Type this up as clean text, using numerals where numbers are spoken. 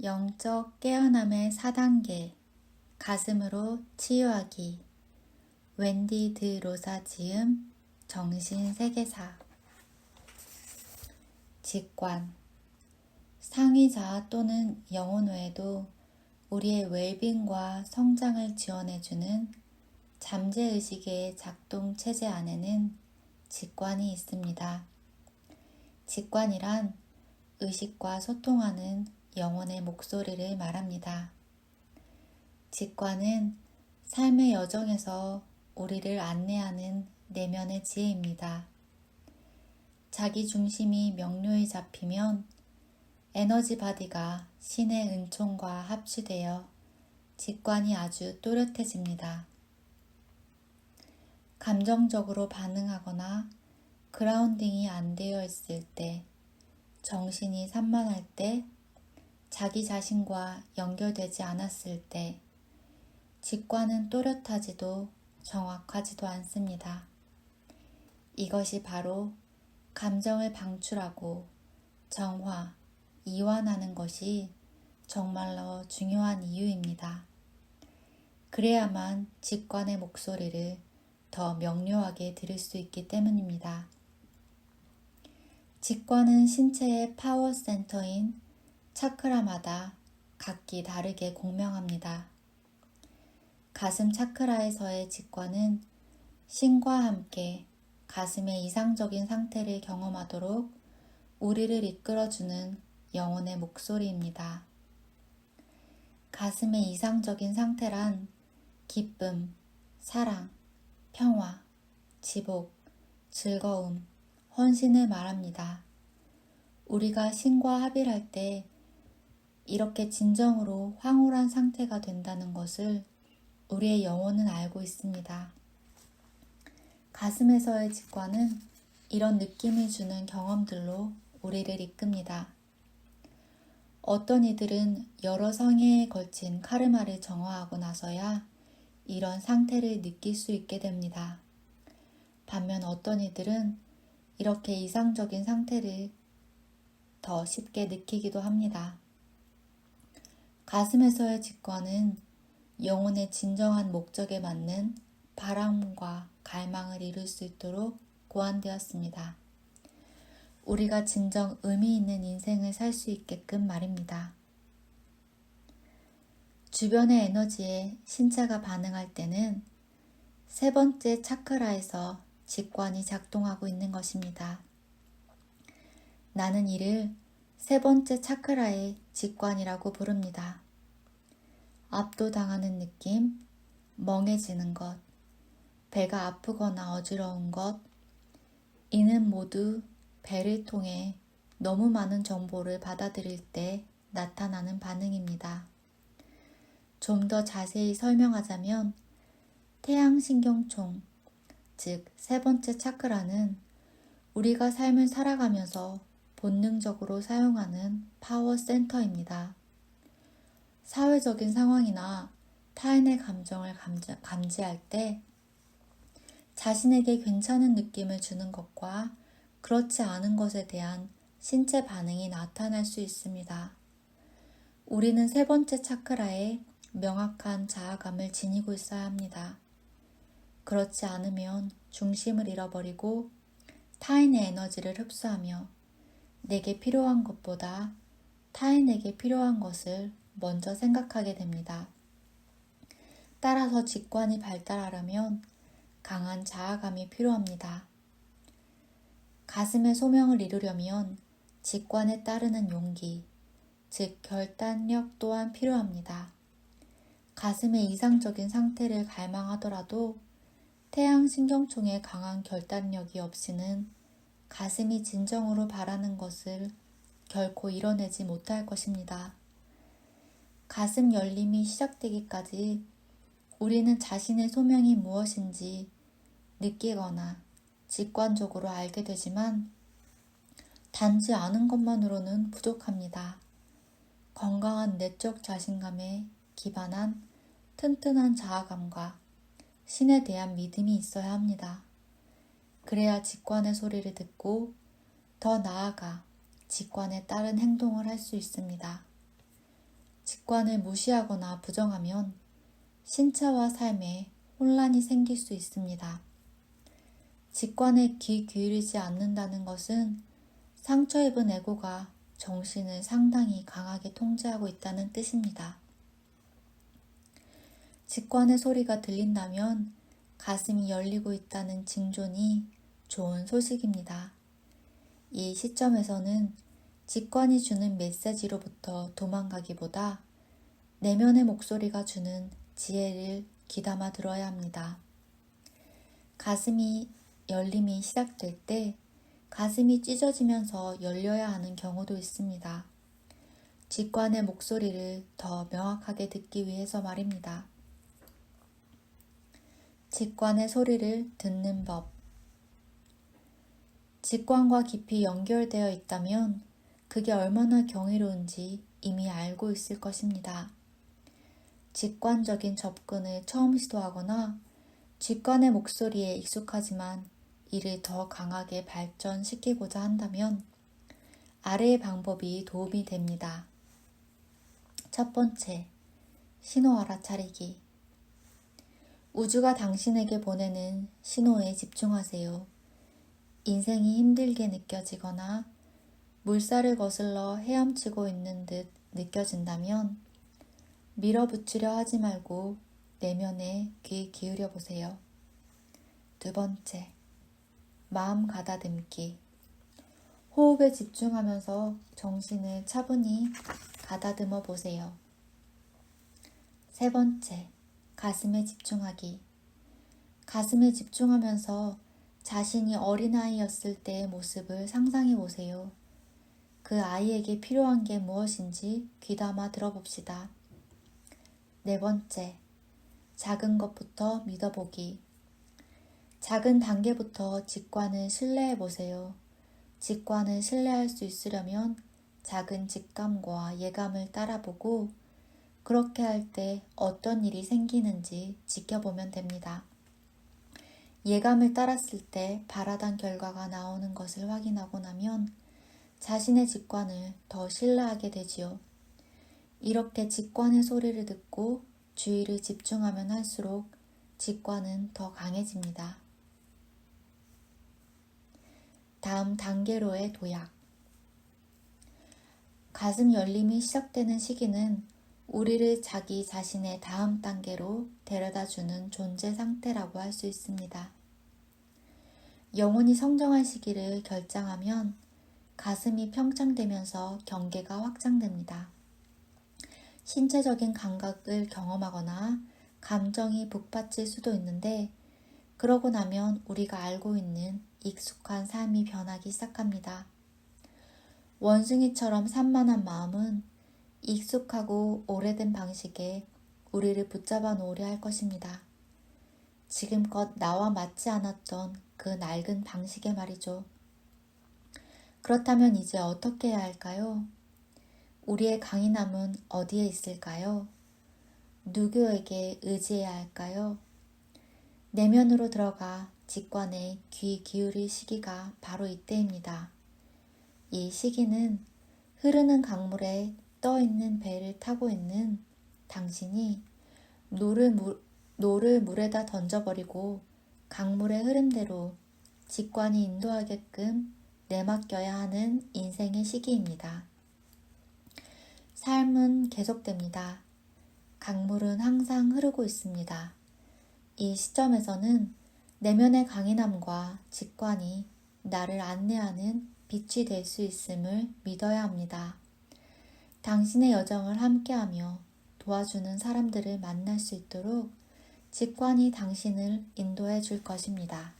영적 깨어남의 4단계 가슴으로 치유하기 웬디 드 로사 지음 정신세계사 직관 상위자아 또는 영혼 외에도 우리의 웰빙과 성장을 지원해주는 잠재의식의 작동 체제 안에는 직관이 있습니다. 직관이란 의식과 소통하는 영혼의 목소리를 말합니다. 직관은 삶의 여정에서 우리를 안내하는 내면의 지혜입니다. 자기 중심이 명료히 잡히면 에너지 바디가 신의 은총과 합치되어 직관이 아주 또렷해집니다. 감정적으로 반응하거나 그라운딩이 안 되어 있을 때, 정신이 산만할 때, 자기 자신과 연결되지 않았을 때, 직관은 또렷하지도 정확하지도 않습니다. 이것이 바로 감정을 방출하고 정화, 이완하는 것이 정말로 중요한 이유입니다. 그래야만 직관의 목소리를 더 명료하게 들을 수 있기 때문입니다. 직관은 신체의 파워 센터인 차크라마다 각기 다르게 공명합니다. 가슴 차크라에서의 직관은 신과 함께 가슴의 이상적인 상태를 경험하도록 우리를 이끌어주는 영혼의 목소리입니다. 가슴의 이상적인 상태란 기쁨, 사랑, 평화, 지복, 즐거움, 헌신을 말합니다. 우리가 신과 합일할 때 이렇게 진정으로 황홀한 상태가 된다는 것을 우리의 영혼은 알고 있습니다. 가슴에서의 직관은 이런 느낌을 주는 경험들로 우리를 이끕니다. 어떤 이들은 여러 성회에 걸친 카르마를 정화하고 나서야 이런 상태를 느낄 수 있게 됩니다. 반면 어떤 이들은 이렇게 이상적인 상태를 더 쉽게 느끼기도 합니다. 가슴에서의 직관은 영혼의 진정한 목적에 맞는 바람과 갈망을 이룰 수 있도록 고안되었습니다. 우리가 진정 의미 있는 인생을 살 수 있게끔 말입니다. 주변의 에너지에 신체가 반응할 때는 세 번째 차크라에서 직관이 작동하고 있는 것입니다. 나는 이를 세 번째 차크라의 직관이라고 부릅니다. 압도당하는 느낌, 멍해지는 것, 배가 아프거나 어지러운 것, 이는 모두 배를 통해 너무 많은 정보를 받아들일 때 나타나는 반응입니다. 좀 더 자세히 설명하자면 태양신경총, 즉 세 번째 차크라는 우리가 삶을 살아가면서 본능적으로 사용하는 파워 센터입니다. 사회적인 상황이나 타인의 감정을 감지할 때 자신에게 괜찮은 느낌을 주는 것과 그렇지 않은 것에 대한 신체 반응이 나타날 수 있습니다. 우리는 세 번째 차크라에 명확한 자아감을 지니고 있어야 합니다. 그렇지 않으면 중심을 잃어버리고 타인의 에너지를 흡수하며 내게 필요한 것보다 타인에게 필요한 것을 먼저 생각하게 됩니다. 따라서 직관이 발달하려면 강한 자아감이 필요합니다. 가슴의 소명을 이루려면 직관에 따르는 용기, 즉 결단력 또한 필요합니다. 가슴의 이상적인 상태를 갈망하더라도 태양신경총의 강한 결단력이 없이는 가슴이 진정으로 바라는 것을 결코 이뤄내지 못할 것입니다. 가슴 열림이 시작되기까지 우리는 자신의 소명이 무엇인지 느끼거나 직관적으로 알게 되지만 단지 아는 것만으로는 부족합니다. 건강한 내적 자신감에 기반한 튼튼한 자아감과 신에 대한 믿음이 있어야 합니다. 그래야 직관의 소리를 듣고 더 나아가 직관에 따른 행동을 할 수 있습니다. 직관을 무시하거나 부정하면 신체와 삶에 혼란이 생길 수 있습니다. 직관에 귀 기울이지 않는다는 것은 상처 입은 에고가 정신을 상당히 강하게 통제하고 있다는 뜻입니다. 직관의 소리가 들린다면 가슴이 열리고 있다는 징조니 좋은 소식입니다. 이 시점에서는 직관이 주는 메시지로부터 도망가기보다 내면의 목소리가 주는 지혜를 귀담아 들어야 합니다. 가슴이 열림이 시작될 때 가슴이 찢어지면서 열려야 하는 경우도 있습니다. 직관의 목소리를 더 명확하게 듣기 위해서 말입니다. 직관의 소리를 듣는 법. 직관과 깊이 연결되어 있다면 그게 얼마나 경이로운지 이미 알고 있을 것입니다. 직관적인 접근을 처음 시도하거나 직관의 목소리에 익숙하지만 이를 더 강하게 발전시키고자 한다면 아래의 방법이 도움이 됩니다. 첫 번째, 신호 알아차리기. 우주가 당신에게 보내는 신호에 집중하세요. 인생이 힘들게 느껴지거나 물살을 거슬러 헤엄치고 있는 듯 느껴진다면 밀어붙이려 하지 말고 내면에 귀 기울여 보세요. 두 번째, 마음 가다듬기. 호흡에 집중하면서 정신을 차분히 가다듬어 보세요. 세 번째, 가슴에 집중하기. 가슴에 집중하면서 자신이 어린아이였을 때의 모습을 상상해 보세요. 그 아이에게 필요한 게 무엇인지 귀담아 들어봅시다. 네 번째, 작은 것부터 믿어보기. 작은 단계부터 직관을 신뢰해 보세요. 직관을 신뢰할 수 있으려면 작은 직감과 예감을 따라보고 그렇게 할 때 어떤 일이 생기는지 지켜보면 됩니다. 예감을 따랐을 때 바라던 결과가 나오는 것을 확인하고 나면 자신의 직관을 더 신뢰하게 되지요. 이렇게 직관의 소리를 듣고 주의를 집중하면 할수록 직관은 더 강해집니다. 다음 단계로의 도약. 가슴 열림이 시작되는 시기는 우리를 자기 자신의 다음 단계로 데려다주는 존재 상태라고 할 수 있습니다. 영혼이 성장할 시기를 결정하면 가슴이 평창되면서 경계가 확장됩니다. 신체적인 감각을 경험하거나 감정이 북받칠 수도 있는데 그러고 나면 우리가 알고 있는 익숙한 삶이 변하기 시작합니다. 원숭이처럼 산만한 마음은 익숙하고 오래된 방식에 우리를 붙잡아 놓으려 할 것입니다. 지금껏 나와 맞지 않았던 그 낡은 방식의 말이죠. 그렇다면 이제 어떻게 해야 할까요? 우리의 강인함은 어디에 있을까요? 누구에게 의지해야 할까요? 내면으로 들어가 직관에 귀 기울일 시기가 바로 이때입니다. 이 시기는 흐르는 강물에 떠있는 배를 타고 있는 당신이 노를 물에다 던져버리고 강물의 흐름대로 직관이 인도하게끔 내맡겨야 하는 인생의 시기입니다. 삶은 계속됩니다. 강물은 항상 흐르고 있습니다. 이 시점에서는 내면의 강인함과 직관이 나를 안내하는 빛이 될 수 있음을 믿어야 합니다. 당신의 여정을 함께하며 도와주는 사람들을 만날 수 있도록 직관이 당신을 인도해 줄 것입니다.